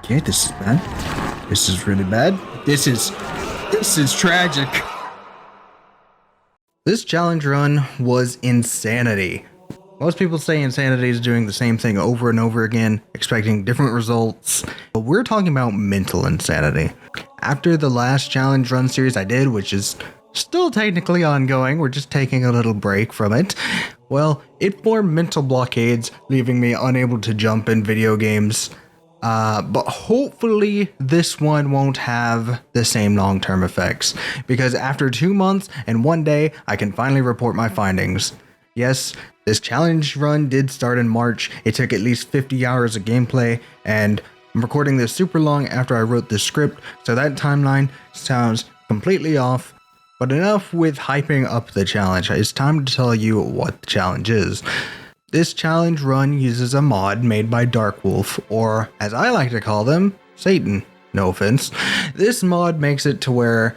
Okay, this is bad. This is really bad. This is tragic. This challenge run was insanity. Most people say insanity is doing the same thing over and over again, expecting different results, but we're talking about mental insanity. After the last challenge run series I did, which is still technically ongoing, we're just taking a little break from it, well, it formed mental blockades, leaving me unable to jump in video games. But hopefully this one won't have the same long-term effects, because after 2 months and 1 day, I can finally report my findings. Yes, this challenge run did start in March. It took at least 50 hours of gameplay, and I'm recording this super long after I wrote this script, so that timeline sounds completely off. But enough with hyping up the challenge. It's time to tell you what the challenge is. This challenge run uses a mod made by Darkwolf, or as I like to call them, Satan. No offense. This mod makes it to where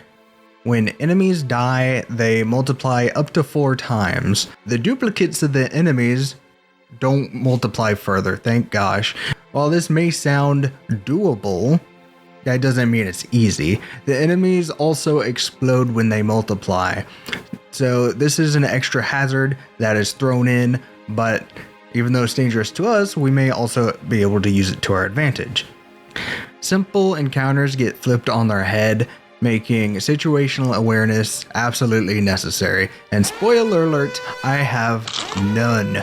when enemies die, they multiply up to 4 times. The duplicates of the enemies don't multiply further, thank gosh. While this may sound doable, that doesn't mean it's easy. The enemies also explode when they multiply. So this is an extra hazard that is thrown in, but even though it's dangerous to us, we may also be able to use it to our advantage. Simple encounters get flipped on their head, making situational awareness absolutely necessary. And spoiler alert, I have none.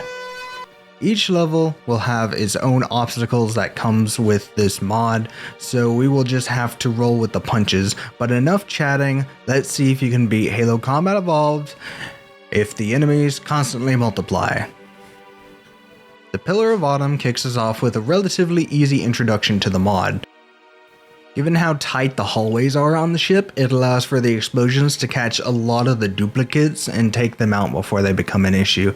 Each level will have its own obstacles that comes with this mod, so we will just have to roll with the punches. But enough chatting, let's see if you can beat Halo Combat Evolved if the enemies constantly multiply. The Pillar of Autumn kicks us off with a relatively easy introduction to the mod. Given how tight the hallways are on the ship, it allows for the explosions to catch a lot of the duplicates and take them out before they become an issue.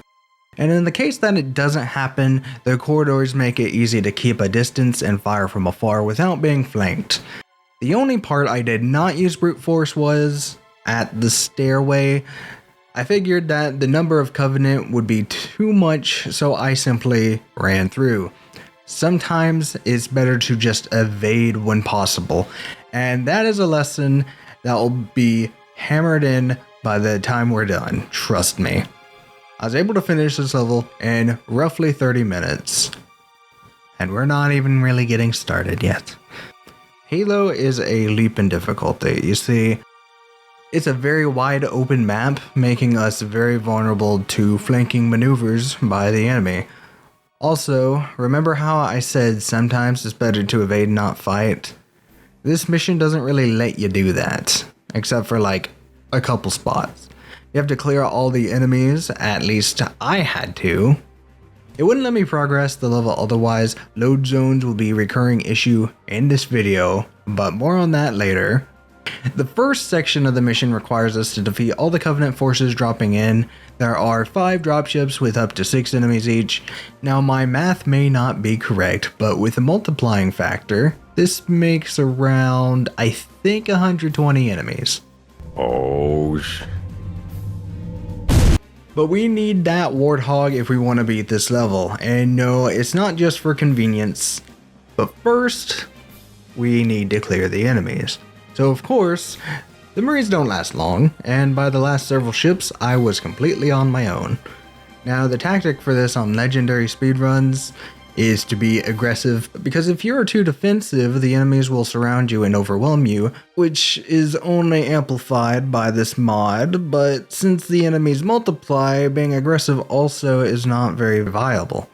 And in the case that it doesn't happen, the corridors make it easy to keep a distance and fire from afar without being flanked. The only part I did not use brute force was at the stairway. I figured that the number of Covenant would be too much, so I simply ran through. Sometimes it's better to just evade when possible, and that is a lesson that will be hammered in by the time we're done, trust me. I was able to finish this level in roughly 30 minutes, and we're not even really getting started yet. Halo is a leap in difficulty. You see, it's a very wide open map, making us very vulnerable to flanking maneuvers by the enemy. Also, remember how I said sometimes it's better to evade, not fight? This mission doesn't really let you do that, except for like a couple spots. You have to clear all the enemies, at least I had to. It wouldn't let me progress the level otherwise. Load zones will be a recurring issue in this video, but more on that later. The first section of the mission requires us to defeat all the Covenant forces dropping in. There are 5 dropships with up to 6 enemies each. Now my math may not be correct, but with a multiplying factor, this makes around, I think, 120 enemies. But we need that Warthog if we want to beat this level. And no, it's not just for convenience. But first, we need to clear the enemies. So of course, the Marines don't last long, and by the last several ships, I was completely on my own. Now the tactic for this on legendary speedruns is to be aggressive, because if you're too defensive, the enemies will surround you and overwhelm you, which is only amplified by this mod, but since the enemies multiply, being aggressive also is not very viable.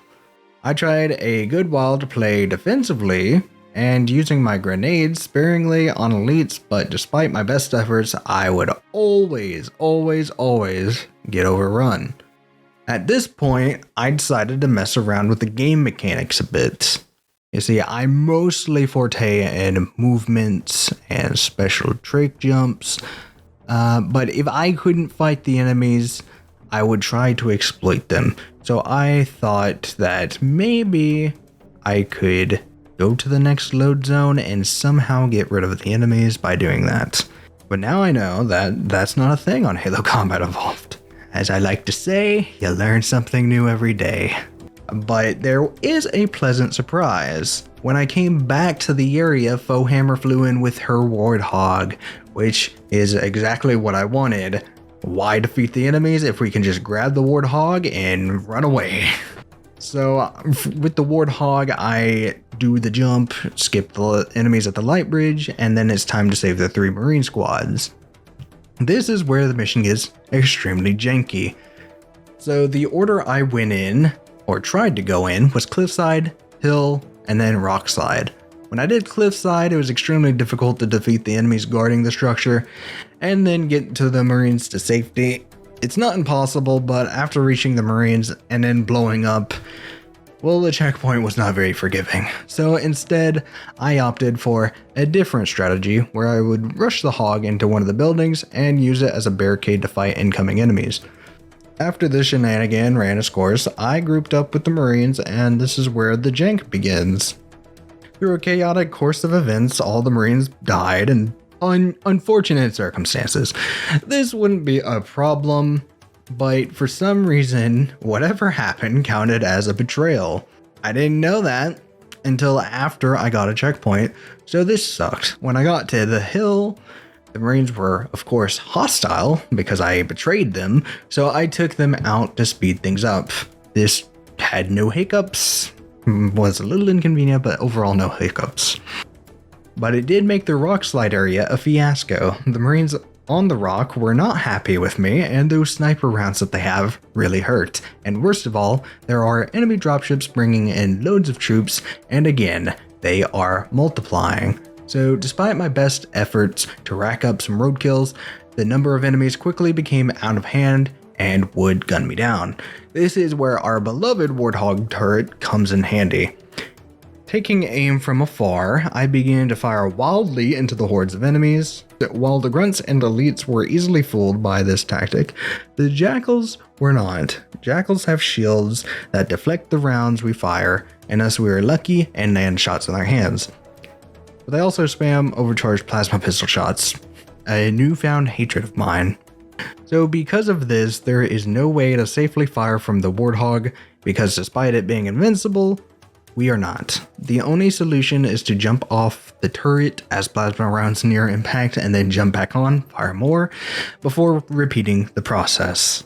I tried a good while to play defensively, and using my grenades sparingly on elites, but despite my best efforts, I would always get overrun. At this point, I decided to mess around with the game mechanics a bit. You see, I mostly forte in movements and special trick jumps, but if I couldn't fight the enemies, I would try to exploit them. So I thought that maybe I could go to the next load zone and somehow get rid of the enemies by doing that. But now I know that that's not a thing on Halo Combat Evolved. As I like to say, you learn something new every day. But there is a pleasant surprise. When I came back to the area, Foehammer flew in with her Warthog, which is exactly what I wanted. Why defeat the enemies if we can just grab the Warthog and run away? So with the Warthog, I do the jump, skip the enemies at the light bridge, and then it's time to save the 3 Marine squads. This is where the mission gets extremely janky. So the order I went in, or tried to go in, was Cliffside, Hill, and then Rockside. When I did Cliffside, it was extremely difficult to defeat the enemies guarding the structure, and then get to the Marines to safety. It's not impossible, but after reaching the Marines and then blowing up, well, the checkpoint was not very forgiving. So instead, I opted for a different strategy where I would rush the Hog into one of the buildings and use it as a barricade to fight incoming enemies. After this shenanigan ran its course, I grouped up with the Marines, and this is where the jank begins. Through a chaotic course of events, all the Marines died in unfortunate circumstances. This wouldn't be a problem, but for some reason, whatever happened counted as a betrayal. I didn't know that until after I got a checkpoint, so this sucked. When I got to the hill, the Marines were, of course, hostile because I betrayed them, so I took them out to speed things up. This had no hiccups, was a little inconvenient, but overall no hiccups. But it did make the rock slide area a fiasco. The Marines on the rock were not happy with me, and those sniper rounds that they have really hurt. And worst of all, there are enemy dropships bringing in loads of troops, and again, they are multiplying. So despite my best efforts to rack up some roadkills, the number of enemies quickly became out of hand and would gun me down. This is where our beloved Warthog turret comes in handy. Taking aim from afar, I began to fire wildly into the hordes of enemies. While the grunts and elites were easily fooled by this tactic, the jackals were not. Jackals have shields that deflect the rounds we fire, unless we are lucky and land shots in their hands. But they also spam overcharged plasma pistol shots, a newfound hatred of mine. So because of this, there is no way to safely fire from the Warthog, because despite it being invincible, we are not. The only solution is to jump off the turret as plasma rounds near impact and then jump back on, fire more, before repeating the process.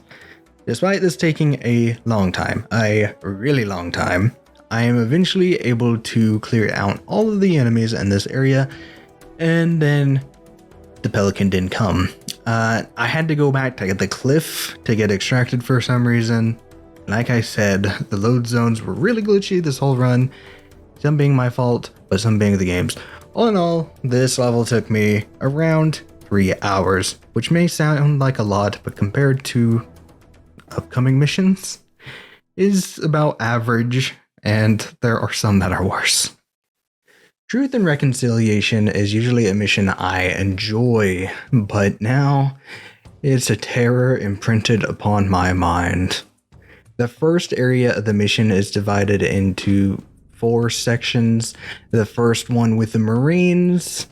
Despite this taking a long time, a really long time, I am eventually able to clear out all of the enemies in this area, and then the Pelican didn't come. I had to go back to the cliff to get extracted for some reason. Like I said, the load zones were really glitchy this whole run, some being my fault, but some being the game's. All in all, this level took me around 3 hours, which may sound like a lot, but compared to upcoming missions, is about average, and there are some that are worse. Truth and Reconciliation is usually a mission I enjoy, but now it's a terror imprinted upon my mind. The first area of the mission is divided into 4 sections. The first one with the Marines,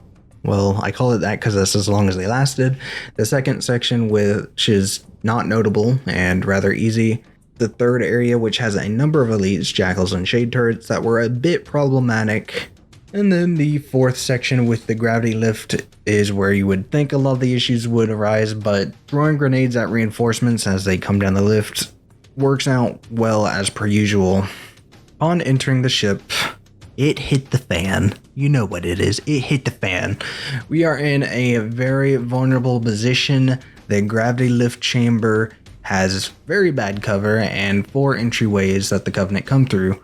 well, I call it that because that's as long as they lasted. The second section, which is not notable and rather easy. The third area, which has a number of elites, jackals, and shade turrets that were a bit problematic. And then the fourth section with the gravity lift is where you would think a lot of the issues would arise, but throwing grenades at reinforcements as they come down the lift works out well as per usual. Upon entering the ship, it hit the fan. You know what it is. It hit the fan. We are in a very vulnerable position. The gravity lift chamber has very bad cover and 4 entryways that the Covenant come through.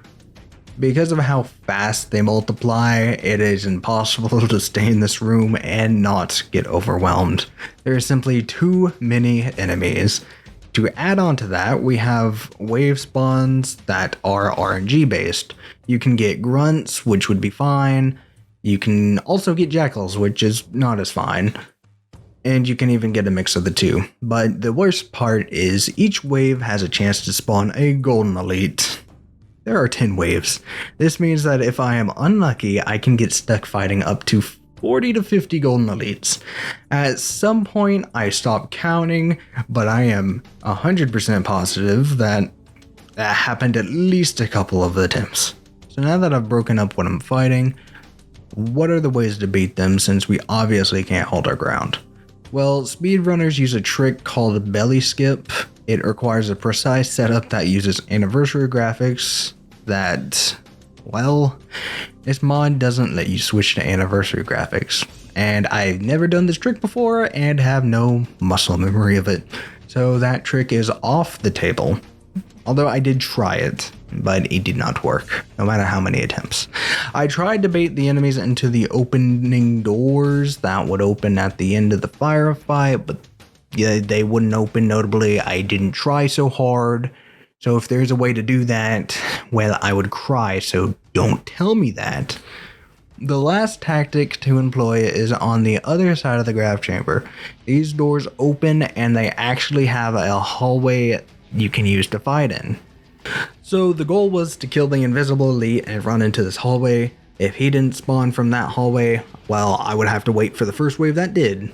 Because of how fast they multiply, it is impossible to stay in this room and not get overwhelmed. There are simply too many enemies. To add on to that, we have wave spawns that are RNG based. You can get grunts, which would be fine. You can also get jackals, which is not as fine. And you can even get a mix of the two. But the worst part is each wave has a chance to spawn a golden elite. There are 10 waves. This means that if I am unlucky, I can get stuck fighting up to 40 to 50 golden elites. At some point, I stopped counting, but I am 100% positive that That happened at least a couple of attempts. So now that I've broken up what I'm fighting, what are the ways to beat them since we obviously can't hold our ground? Well, speedrunners use a trick called belly skip. It requires a precise setup that uses anniversary graphics that, well, this mod doesn't let you switch to anniversary graphics. And I've never done this trick before and have no muscle memory of it. So that trick is off the table. Although I did try it, but it did not work, no matter how many attempts. I tried to bait the enemies into the opening doors that would open at the end of the firefight, but yeah, they wouldn't open notably. I didn't try so hard. So if there's a way to do that, well, I would cry, so don't tell me that. The last tactic to employ is on the other side of the graph chamber. These doors open and they actually have a hallway you can use to fight in. So the goal was to kill the invisible elite and run into this hallway. If he didn't spawn from that hallway, well, I would have to wait for the first wave that did.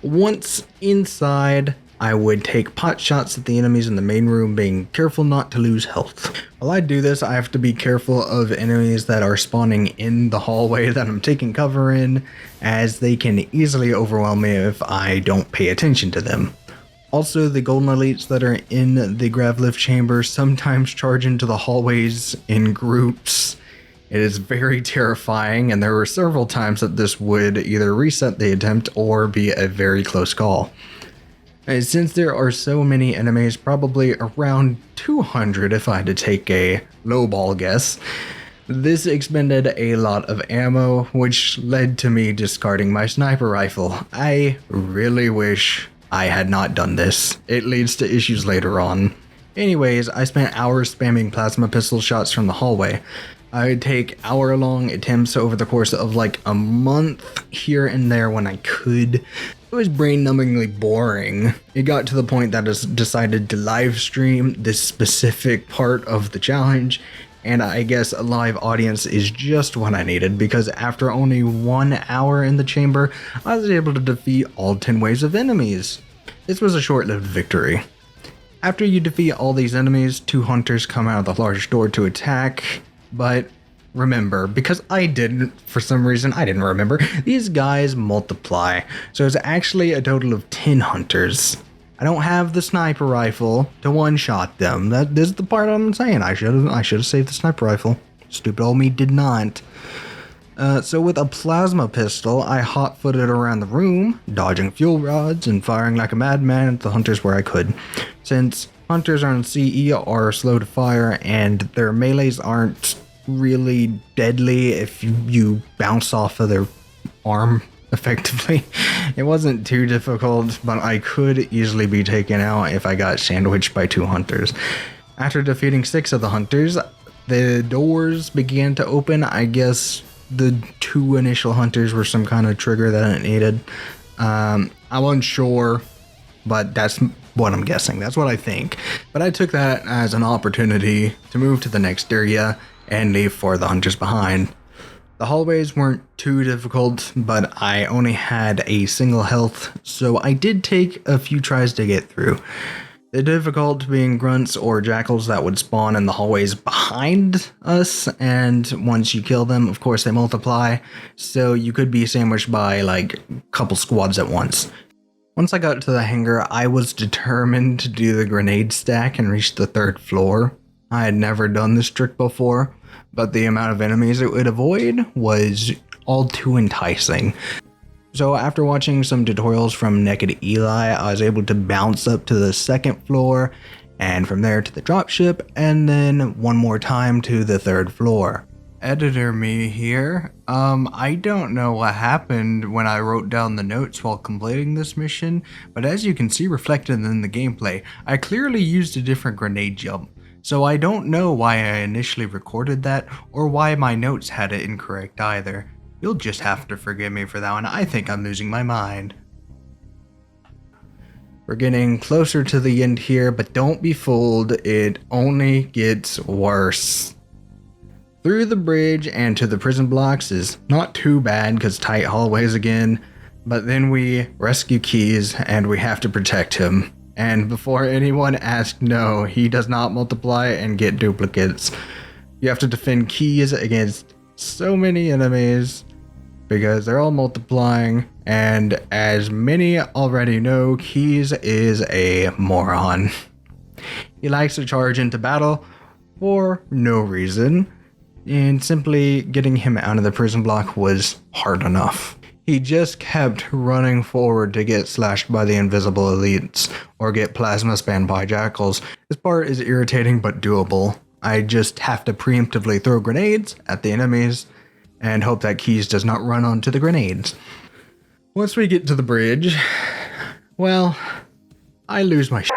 Once inside, I would take pot shots at the enemies in the main room, being careful not to lose health. While I do this, I have to be careful of enemies that are spawning in the hallway that I'm taking cover in, as they can easily overwhelm me if I don't pay attention to them. Also, the golden elites that are in the grav lift chamber sometimes charge into the hallways in groups. It is very terrifying, and there were several times that this would either reset the attempt or be a very close call. And since there are so many enemies, probably around 200 if I had to take a lowball guess, this expended a lot of ammo, which led to me discarding my sniper rifle. I really wish I had not done this. It leads to issues later on. Anyways, I spent hours spamming plasma pistol shots from the hallway. I would take hour-long attempts over the course of like a month here and there when I could. It was brain-numbingly boring. It got to the point that I decided to live stream this specific part of the challenge, and I guess a live audience is just what I needed, because after only 1 hour in the chamber, I was able to defeat all 10 waves of enemies. This was a short-lived victory. After you defeat all these enemies, 2 hunters come out of the large door to attack, but remember, because I didn't, for some reason I didn't remember, these guys multiply, so it's actually a total of 10 hunters. I don't have the sniper rifle to one-shot them. This is the part I'm saying. I should have saved the sniper rifle. Stupid old me did not. So with a plasma pistol, I hot-footed around the room, dodging fuel rods and firing like a madman at the hunters where I could. Since hunters on CE are slow to fire and their melees aren't really deadly if you bounce off of their arm effectively. It wasn't too difficult, but I could easily be taken out if I got sandwiched by 2 hunters. After defeating 6 of the hunters, the doors began to open. I guess the 2 initial hunters were some kind of trigger that it needed. I wasn't sure, but that's what I'm guessing. That's what I think. But I took that as an opportunity to move to the next area and leave 4 of the hunters behind. The hallways weren't too difficult, but I only had a single health, so I did take a few tries to get through. The difficult being grunts or jackals that would spawn in the hallways behind us, and once you kill them, of course they multiply, so you could be sandwiched by like a couple squads at once. Once I got to the hangar, I was determined to do the grenade stack and reach the 3rd floor. I had never done this trick before, but the amount of enemies it would avoid was all too enticing. So after watching some tutorials from Naked Eli, I was able to bounce up to the 2nd floor, and from there to the dropship, and then one more time to the 3rd floor. Editor me here. I don't know what happened when I wrote down the notes while completing this mission, but as you can see reflected in the gameplay, I clearly used a different grenade jump. So I don't know why I initially recorded that, or why my notes had it incorrect either. You'll just have to forgive me for that one. I think I'm losing my mind. We're getting closer to the end here, but don't be fooled, it only gets worse. Through the bridge and to the prison blocks is not too bad because tight hallways again, but then we rescue Keys and we have to protect him. And before anyone asks, no, he does not multiply and get duplicates. You have to defend keys against so many enemies because they're all multiplying. And as many already know, Keys is a moron. He likes to charge into battle for no reason, and simply getting him out of the prison block was hard enough. He just kept running forward to get slashed by the invisible elites or get plasma spammed by jackals. This part is irritating but doable. I just have to preemptively throw grenades at the enemies and hope that Keys does not run onto the grenades. Once we get to the bridge, well, I lose my shit.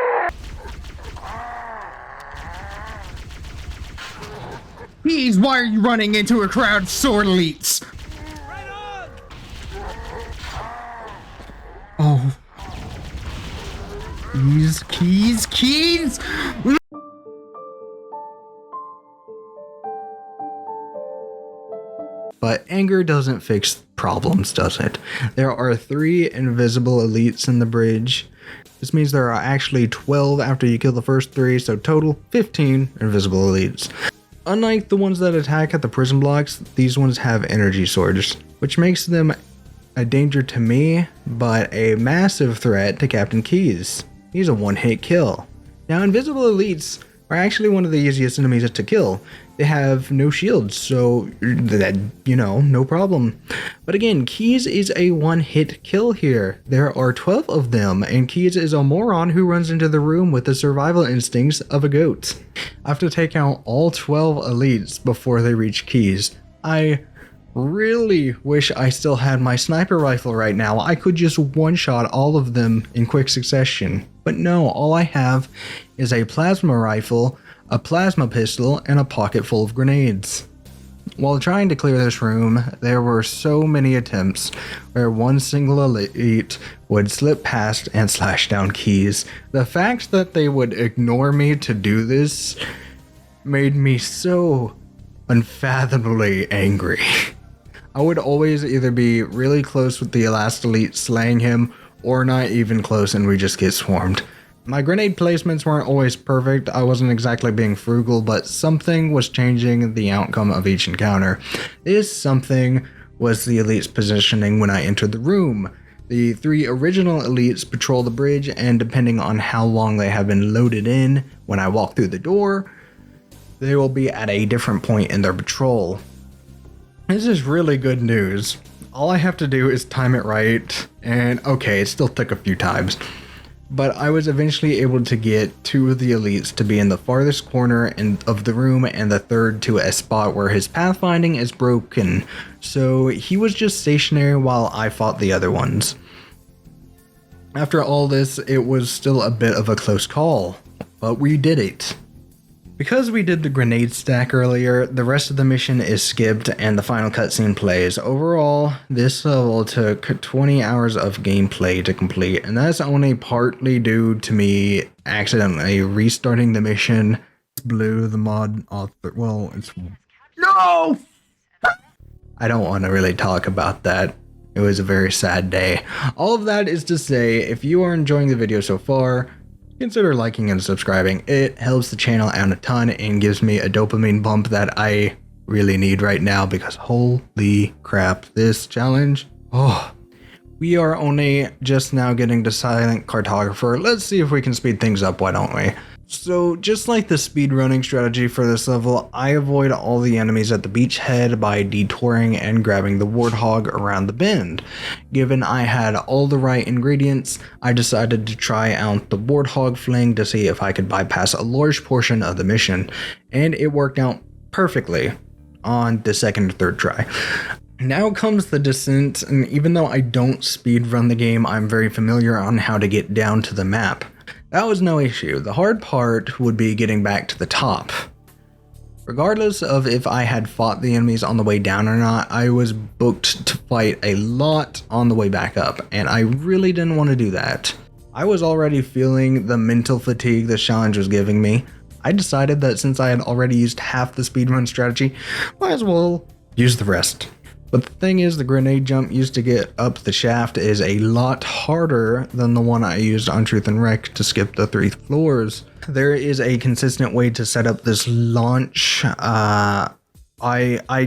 Keys, why are you running into a crowd of sword elites? Oh. Keys! But anger doesn't fix problems, does it? There are 3 invisible elites in the bridge. This means there are actually 12 after you kill the first 3, so total 15 invisible elites. Unlike the ones that attack at the prison blocks, these ones have energy swords, which makes them a danger to me, but a massive threat to Captain Keys. He's a one-hit kill. Now, invisible elites are actually one of the easiest enemies to kill. They have no shields, so that, no problem. But again, Keys is a one-hit kill here. There are 12 of them, and Keys is a moron who runs into the room with the survival instincts of a goat. I have to take out all 12 elites before they reach Keys. I really wish I still had my sniper rifle right now. I could just one-shot all of them in quick succession. But no, all I have is a plasma rifle, a plasma pistol, and a pocket full of grenades. While trying to clear this room, there were so many attempts where one single elite would slip past and slash down Keys. The fact that they would ignore me to do this made me so unfathomably angry. I would always either be really close with the last elite slaying him, or not even close and we just get swarmed. My grenade placements weren't always perfect. I wasn't exactly being frugal, but something was changing the outcome of each encounter. This something was the elite's positioning when I entered the room. The 3 original elites patrol the bridge, and depending on how long they have been loaded in when I walk through the door, they will be at a different point in their patrol. This is really good news. All I have to do is time it right, and okay, it still took a few times. But I was eventually able to get 2 of the elites to be in the farthest corner of the room, and the third to a spot where his pathfinding is broken, so he was just stationary while I fought the other ones. After all this, it was still a bit of a close call, but we did it. Because we did the grenade stack earlier, the rest of the mission is skipped and the final cutscene plays. Overall, this level took 20 hours of gameplay to complete, and that's only partly due to me accidentally restarting the mission. Blew the mod author. Well, it's... No! I don't want to really talk about that. It was a very sad day. All of that is to say, if you are enjoying the video so far, consider liking and subscribing. It helps the channel out a ton and gives me a dopamine bump that I really need right now, because holy crap, this challenge. We are only just now getting to Silent Cartographer. Let's see if we can speed things up, why don't we? So just like the speedrunning strategy for this level, I avoid all the enemies at the beachhead by detouring and grabbing the warthog around the bend. Given I had all the right ingredients, I decided to try out the warthog fling to see if I could bypass a large portion of the mission, and it worked out perfectly on the second or third try. Now comes the descent, and even though I don't speedrun the game, I'm very familiar on how to get down to the map. That was no issue. The hard part would be getting back to the top. Regardless of if I had fought the enemies on the way down or not, I was booked to fight a lot on the way back up, and I really didn't want to do that. I was already feeling the mental fatigue this challenge was giving me. I decided that since I had already used half the speedrun strategy, might as well use the rest. But the thing is, the grenade jump used to get up the shaft is a lot harder than the one I used on Truth and Wreck to skip the 3 floors. There is a consistent way to set up this launch. I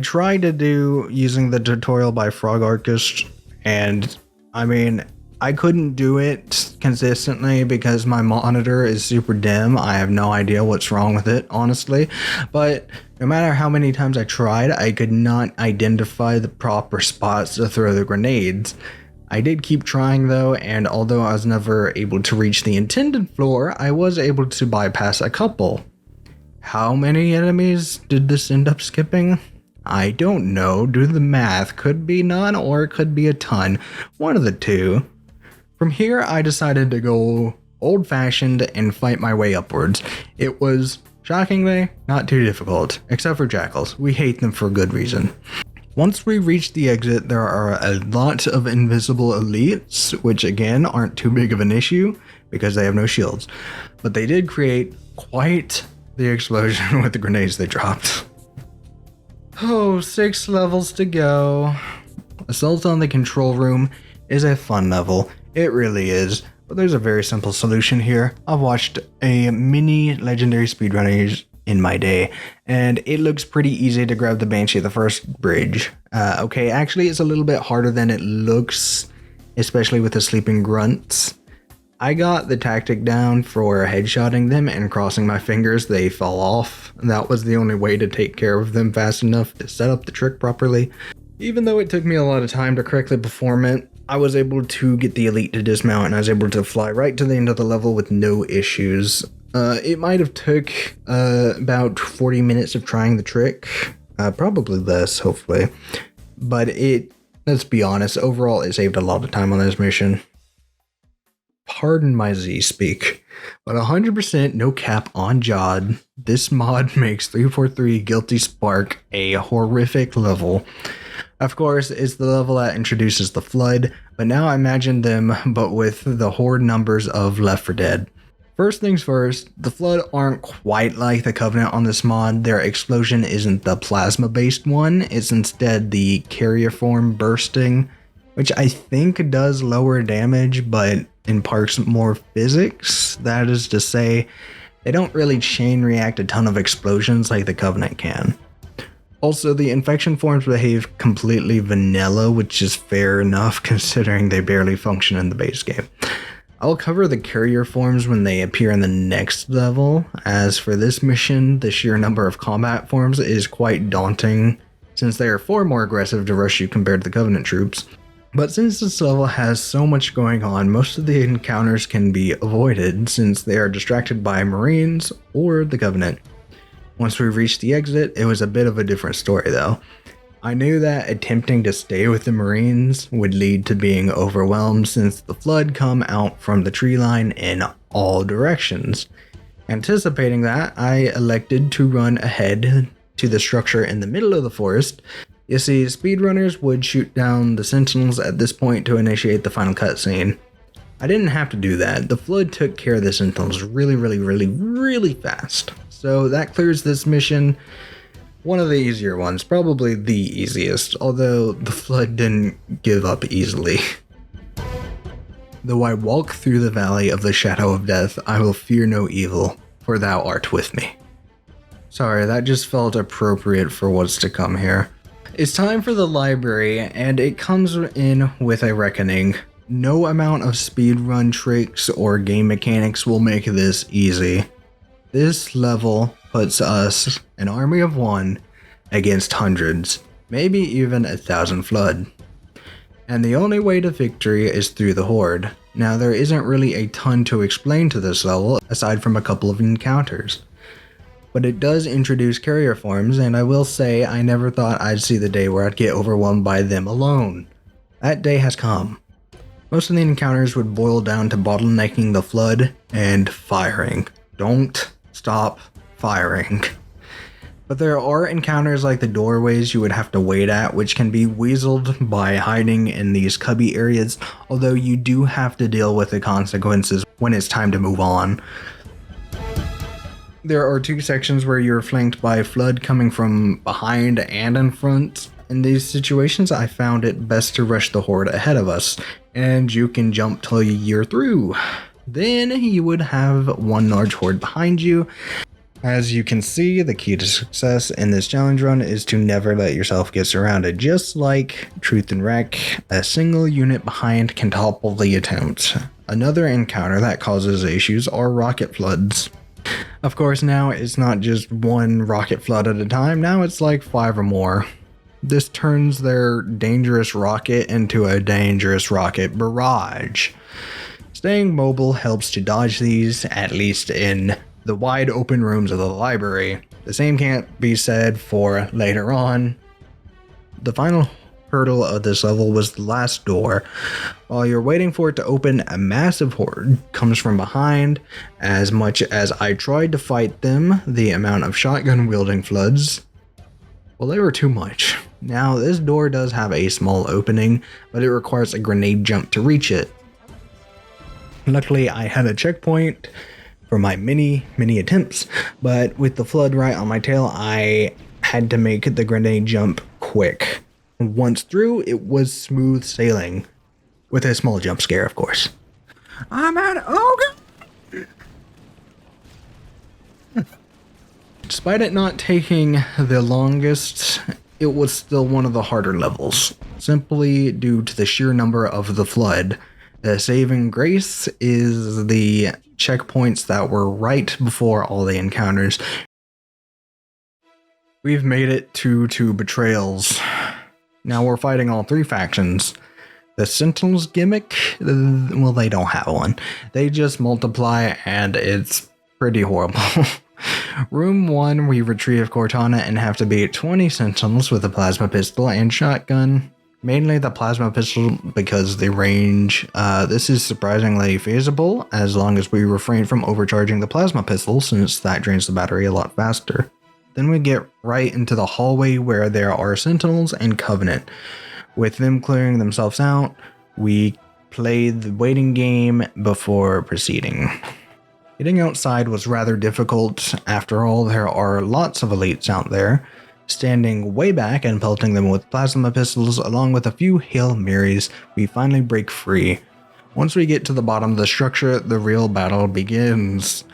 tried to do using the tutorial by Frog Archist, and I mean, I couldn't do it consistently because my monitor is super dim. I have no idea what's wrong with it, honestly. But no matter how many times I tried, I could not identify the proper spots to throw the grenades. I did keep trying though, and although I was never able to reach the intended floor, I was able to bypass a couple. How many enemies did this end up skipping? I don't know. Do the math. Could be none or it could be a ton. One of the two. From here, I decided to go old-fashioned and fight my way upwards. It was, shockingly, not too difficult, except for jackals. We hate them for good reason. Once we reach the exit, there are a lot of invisible elites, which again aren't too big of an issue because they have no shields. But they did create quite the explosion with the grenades they dropped. Oh, 6 levels to go. Assault on the control room is a fun level. It really is, but there's a very simple solution here. I've watched a mini legendary speedrunners in my day, and it looks pretty easy to grab the Banshee at the first bridge. Okay, actually it's a little bit harder than it looks, especially with the sleeping grunts. I got the tactic down for headshotting them and crossing my fingers they fall off. That was the only way to take care of them fast enough to set up the trick properly. Even though it took me a lot of time to correctly perform it, I was able to get the elite to dismount and I was able to fly right to the end of the level with no issues. It might have took about 40 minutes of trying the trick, probably less, hopefully. But let's be honest, overall it saved a lot of time on this mission. Pardon my Z-speak, but 100% no cap on Jod. This mod makes 343 Guilty Spark a horrific level. Of course, it's the level that introduces the Flood, but now imagine them, but with the horde numbers of Left 4 Dead. First things first, the Flood aren't quite like the Covenant on this mod. Their explosion isn't the plasma-based one, it's instead the carrier form bursting, which I think does lower damage, but imparts more physics. That is to say, they don't really chain react a ton of explosions like the Covenant can. Also, the infection forms behave completely vanilla, which is fair enough considering they barely function in the base game. I'll cover the carrier forms when they appear in the next level. As for this mission, the sheer number of combat forms is quite daunting, since they are far more aggressive to rush you compared to the Covenant troops. But since this level has so much going on, most of the encounters can be avoided since they are distracted by Marines or the Covenant. Once we reached the exit, it was a bit of a different story though. I knew that attempting to stay with the Marines would lead to being overwhelmed since the Flood come out from the tree line in all directions. Anticipating that, I elected to run ahead to the structure in the middle of the forest. You see, speedrunners would shoot down the sentinels at this point to initiate the final cutscene. I didn't have to do that. The Flood took care of the sentinels really fast. So that clears this mission. One of the easier ones, probably the easiest, although the Flood didn't give up easily. Though I walk through the valley of the shadow of death, I will fear no evil, for thou art with me. Sorry, that just felt appropriate for what's to come here. It's time for the library, and it comes in with a reckoning. No amount of speedrun tricks or game mechanics will make this easy. This level puts us, an army of one, against hundreds, maybe even 1,000 Flood. And the only way to victory is through the Horde. Now there isn't really a ton to explain to this level, aside from a couple of encounters. But it does introduce carrier forms, and I will say I never thought I'd see the day where I'd get overwhelmed by them alone. That day has come. Most of the encounters would boil down to bottlenecking the Flood and firing. Don't stop firing. But there are encounters like the doorways you would have to wait at, which can be weaseled by hiding in these cubby areas, although you do have to deal with the consequences when it's time to move on. There are two sections where you're flanked by Flood coming from behind and in front. In these situations, I found it best to rush the horde ahead of us, and you can jump till you're through. Then you would have one large horde behind you. As you can see, the key to success in this challenge run is to never let yourself get surrounded. Just like Truth and Wreck, a single unit behind can topple the attempt. Another encounter that causes issues are rocket floods. Of course, now it's not just one rocket flood at a time, now it's like 5 or more. This turns their dangerous rocket into a dangerous rocket barrage. Staying mobile helps to dodge these, at least in the wide open rooms of the library. The same can't be said for later on. The final hurdle of this level was the last door. While you're waiting for it to open, a massive horde comes from behind. As much as I tried to fight them, the amount of shotgun wielding floods, well, they were too much. Now, this door does have a small opening, but it requires a grenade jump to reach it. Luckily, I had a checkpoint for my many attempts, but with the flood right on my tail, I had to make the grenade jump quick. Once through, it was smooth sailing, with a small jump scare, of course. I'm out. Oh, God. Despite it not taking the longest, it was still one of the harder levels, simply due to the sheer number of the flood. The saving grace is the checkpoints that were right before all the encounters. We've made it to Betrayals. Now we're fighting all 3 factions. The Sentinels gimmick, well, they don't have one. They just multiply and it's pretty horrible. Room 1, we retrieve Cortana and have to beat 20 Sentinels with a plasma pistol and shotgun. Mainly the plasma pistol because the range, this is surprisingly feasible as long as we refrain from overcharging the plasma pistol since that drains the battery a lot faster. Then we get right into the hallway where there are Sentinels and Covenant. With them clearing themselves out, we play the waiting game before proceeding. Getting outside was rather difficult. After all, there are lots of elites out there. Standing way back and pelting them with plasma pistols along with a few Hail Marys, we finally break free. Once we get to the bottom of the structure, the real battle begins.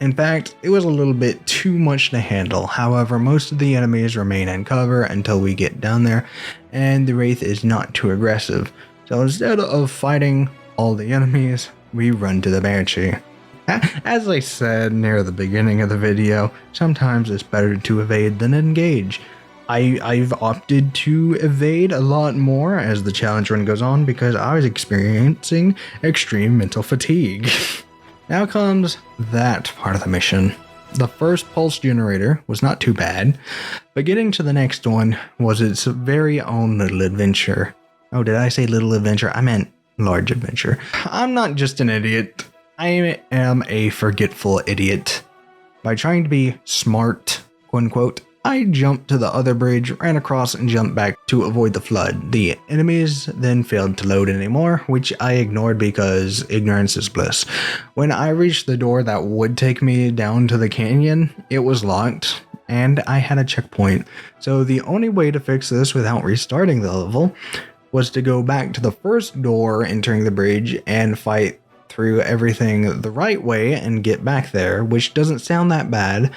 In fact, it was a little bit too much to handle. However, most of the enemies remain in cover until we get down there, and the Wraith is not too aggressive. So instead of fighting all the enemies, we run to the Banshee. As I said near the beginning of the video, sometimes it's better to evade than engage. I've opted to evade a lot more as the challenge run goes on because I was experiencing extreme mental fatigue. Now comes that part of the mission. The first pulse generator was not too bad, but getting to the next one was its very own little adventure. Oh, did I say little adventure? I meant large adventure. I'm not just an idiot. I am a forgetful idiot. By trying to be smart, quote unquote, I jumped to the other bridge, ran across, and jumped back to avoid the flood. The enemies then failed to load anymore, which I ignored because ignorance is bliss. When I reached the door that would take me down to the canyon, it was locked, and I had a checkpoint. So the only way to fix this without restarting the level was to go back to the first door entering the bridge and fight through everything the right way and get back there, which doesn't sound that bad,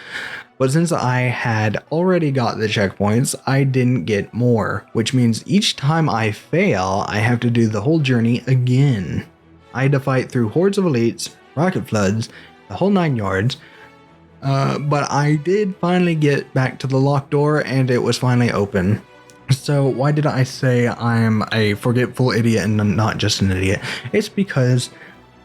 but since I had already got the checkpoints, I didn't get more, which means each time I fail, I have to do the whole journey again. I had to fight through hordes of elites, rocket floods, the whole 9 yards, but I did finally get back to the locked door and it was finally open. So why did I say I'm a forgetful idiot and not just an idiot? It's because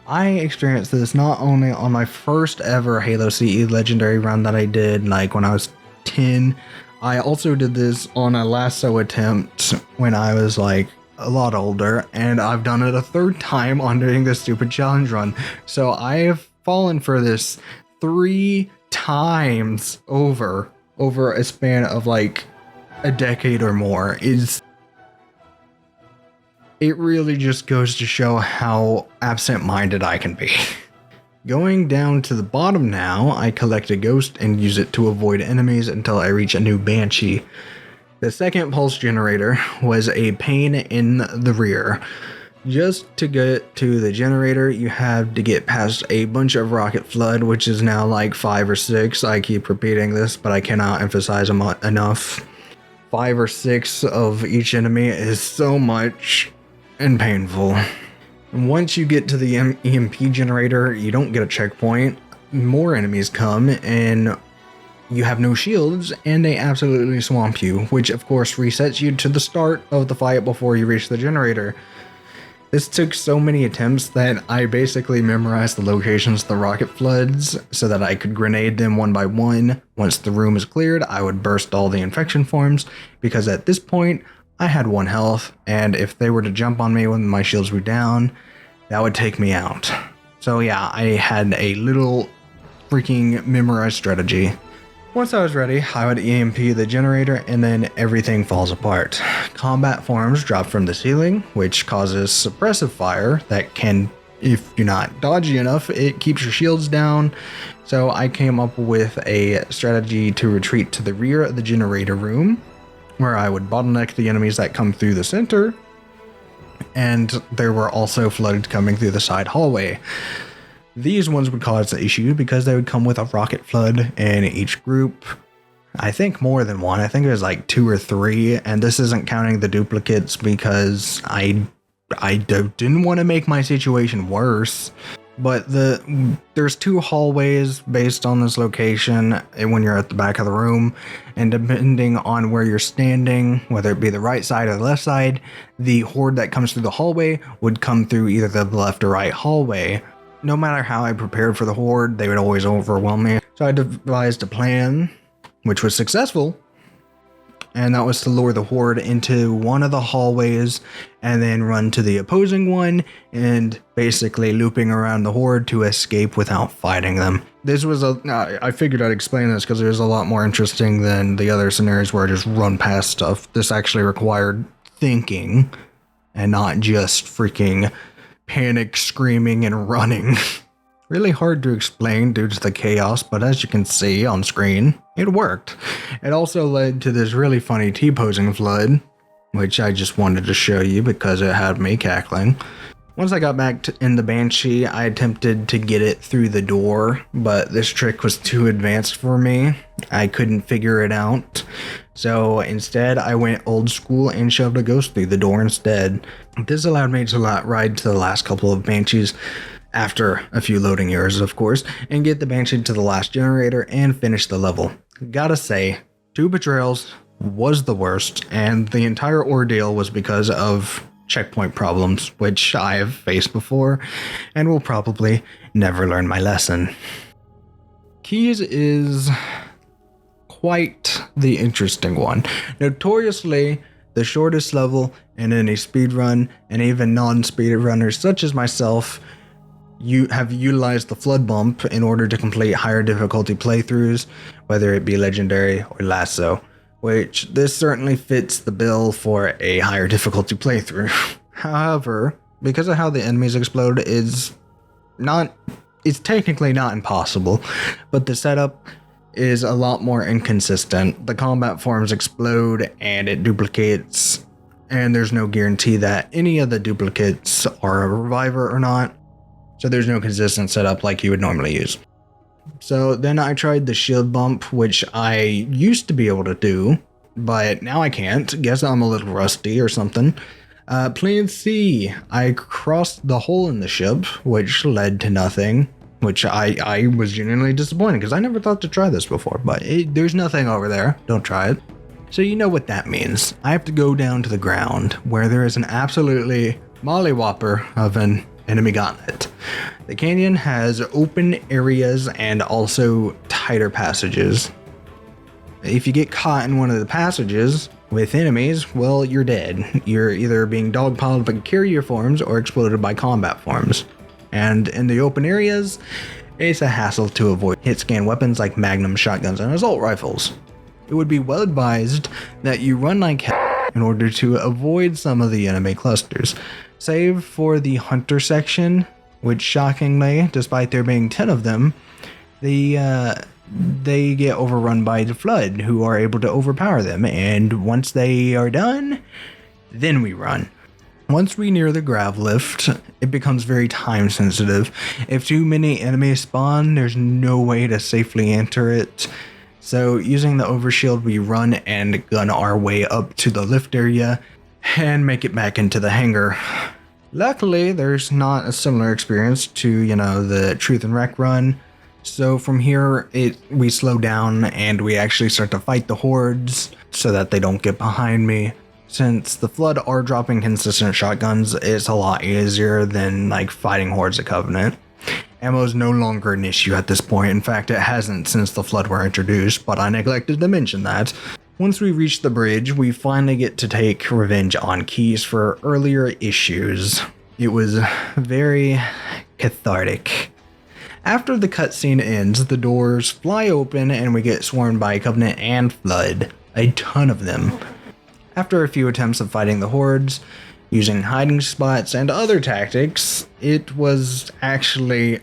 I experienced this not only on my first ever Halo CE legendary run that I did like when I was 10, I also did this on a lasso attempt when I was like a lot older, and I've done it a 3rd time on doing this stupid challenge run. So I have fallen for this 3 times over a span of like a decade or more. It really just goes to show how absent-minded I can be. Going down to the bottom now, I collect a ghost and use it to avoid enemies until I reach a new Banshee. The second pulse generator was a pain in the rear. Just to get to the generator, you have to get past a bunch of rocket flood, which is now like 5 or 6. I keep repeating this, but I cannot emphasize them enough. 5 or 6 of each enemy is so much and painful. And once you get to the EMP generator, you don't get a checkpoint. More enemies come and you have no shields and they absolutely swamp you, which of course resets you to the start of the fight before you reach the generator. This took so many attempts that I basically memorized the locations of the rocket floods so that I could grenade them one by one. Once the room is cleared, I would burst all the infection forms, because at this point, I had 1 health, and if they were to jump on me when my shields were down, that would take me out. So yeah, I had a little freaking memorized strategy. Once I was ready, I would EMP the generator and then everything falls apart. Combat forms drop from the ceiling, which causes suppressive fire that can, if you're not dodgy enough, it keeps your shields down. So I came up with a strategy to retreat to the rear of the generator room, where I would bottleneck the enemies that come through the center, and there were also floods coming through the side hallway. These ones would cause the issue because they would come with a rocket flood in each group. I think more than one. I think it was like 2 or 3, and this isn't counting the duplicates because I didn't want to make my situation worse. But there's 2 hallways based on this location when you're at the back of the room, and depending on where you're standing, whether it be the right side or the left side, the horde that comes through the hallway would come through either the left or right hallway. No matter how I prepared for the horde, they would always overwhelm me. So I devised a plan, which was successful, and that was to lure the horde into one of the hallways and then run to the opposing one, and basically looping around the horde to escape without fighting them. This was I figured I'd explain this because it was a lot more interesting than the other scenarios where I just run past stuff. This actually required thinking and not just freaking panic screaming and running. Really hard to explain due to the chaos, but as you can see on screen, it worked. It also led to this really funny T-posing flood, which I just wanted to show you because it had me cackling. Once I got back in the Banshee, I attempted to get it through the door, but this trick was too advanced for me. I couldn't figure it out. So instead, I went old school and shoved a ghost through the door instead. This allowed me to ride to the last couple of Banshees, after a few loading errors of course, and get the Banshee to the last generator and finish the level. Gotta say, 2 Betrayals was the worst, and the entire ordeal was because of checkpoint problems, which I have faced before and will probably never learn my lesson. Keys is quite the interesting one. Notoriously the shortest level in any speedrun, and even non-speedrunners such as myself you have utilized the flood bump in order to complete higher difficulty playthroughs, whether it be legendary or lasso, which this certainly fits the bill for a higher difficulty playthrough. However, because of how the enemies explode, it's technically not impossible, but the setup is a lot more inconsistent. The combat forms explode and it duplicates, and there's no guarantee that any of the duplicates are a reviver or not. So there's no consistent setup like you would normally use. So then I tried the shield bump, which I used to be able to do, but now I can't. Guess I'm a little rusty or something. Plan C, I crossed the hole in the ship, which led to nothing, which I was genuinely disappointed because I never thought to try this before, but there's nothing over there. Don't try it. So you know what that means. I have to go down to the ground where there is an absolutely mollywhopper of an enemy gauntlet. The canyon has open areas and also tighter passages. If you get caught in one of the passages with enemies, well, you're dead. You're either being dogpiled by carrier forms or exploded by combat forms. And in the open areas, it's a hassle to avoid hit scan weapons like magnum shotguns and assault rifles. It would be well advised that you run like hell in order to avoid some of the enemy clusters. Save for the hunter section, which shockingly, despite there being 10 of them, the they get overrun by the flood, who are able to overpower them. And once they are done, then we run. Once we near the grav lift, it becomes very time sensitive. If too many enemies spawn, there's no way to safely enter it. So using the overshield, we run and gun our way up to the lift area and make it back into the hangar. Luckily, there's not a similar experience to, the Truth and Wreck run. So from here, we slow down and we actually start to fight the hordes so that they don't get behind me. Since the Flood are dropping consistent shotguns, it's a lot easier than fighting hordes of Covenant. Ammo is no longer an issue at this point. In fact, it hasn't since the Flood were introduced, but I neglected to mention that. Once we reach the bridge, we finally get to take revenge on Keys for earlier issues. It was very cathartic. After the cutscene ends, the doors fly open and we get swarmed by Covenant and Flood. A ton of them. After a few attempts of fighting the hordes, using hiding spots and other tactics, it was actually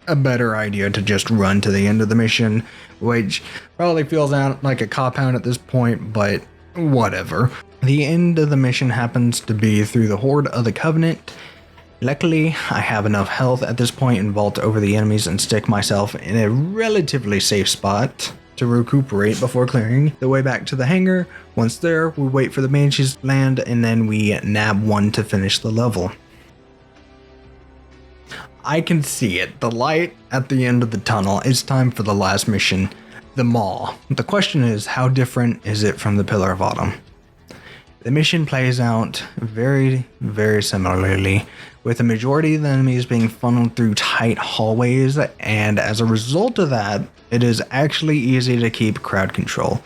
a better idea to just run to the end of the mission, which probably feels out like a cop-out at this point, but whatever. The end of the mission happens to be through the horde of the Covenant. Luckily, I have enough health at this point and vault over the enemies and stick myself in a relatively safe spot to recuperate before clearing the way back to the hangar. Once there, we wait for the Banshees to land and then we nab one to finish the level. I can see it, the light at the end of the tunnel. It's time for the last mission, the Maw. The question is, how different is it from the Pillar of Autumn? The mission plays out very, very similarly, with the majority of the enemies being funneled through tight hallways, and as a result of that, it is actually easy to keep crowd control.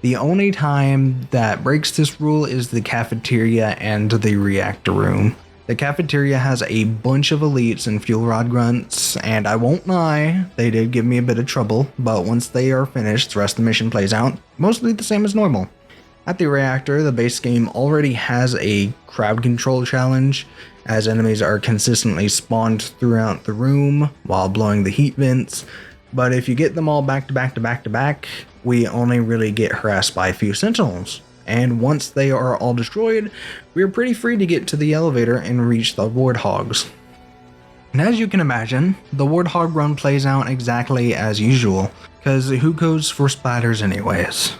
The only time that breaks this rule is the cafeteria and the reactor room. The cafeteria has a bunch of elites and fuel rod grunts, and I won't lie, they did give me a bit of trouble, but once they are finished, the rest of the mission plays out mostly the same as normal. At the reactor, the base game already has a crowd control challenge, as enemies are consistently spawned throughout the room while blowing the heat vents, but if you get them all back to back to back to back, we only really get harassed by a few sentinels. And once they are all destroyed, we are pretty free to get to the elevator and reach the warthogs. And as you can imagine, the warthog run plays out exactly as usual, because who goes for splatters anyways?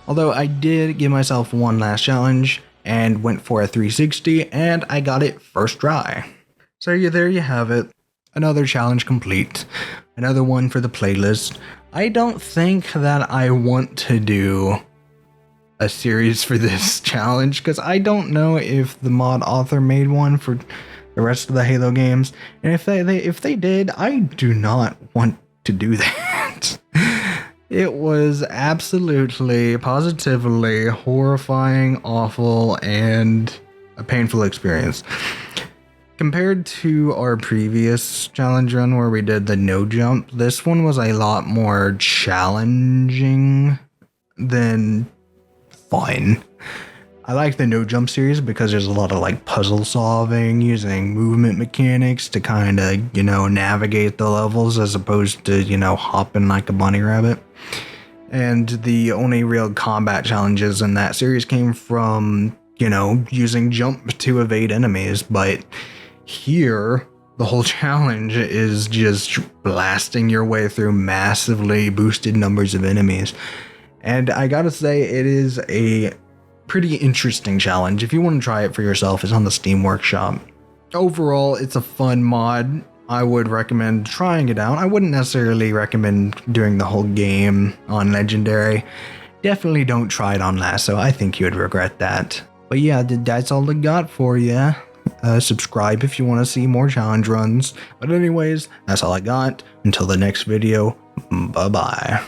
Although I did give myself one last challenge and went for a 360 and I got it first try. So yeah, there you have it. Another challenge complete. Another one for the playlist. I don't think that I want to do a series for this challenge because I don't know if the mod author made one for the rest of the Halo games. And if they did, I do not want to do that. It was absolutely, positively horrifying, awful, and a painful experience. Compared to our previous challenge run where we did the no jump, this one was a lot more challenging than fun. I like the no jump series because there's a lot of puzzle solving using movement mechanics to kind of, navigate the levels as opposed to, hopping like a bunny rabbit. And the only real combat challenges in that series came from, using jump to evade enemies. But here, the whole challenge is just blasting your way through massively boosted numbers of enemies. And I gotta say, it is a pretty interesting challenge. If you want to try it for yourself, it's on the Steam Workshop. Overall, it's a fun mod. I would recommend trying it out. I wouldn't necessarily recommend doing the whole game on Legendary. Definitely don't try it on Lasso. I think you would regret that. But yeah, that's all I got for you. Subscribe if you want to see more challenge runs. But anyways, that's all I got. Until the next video, bye-bye.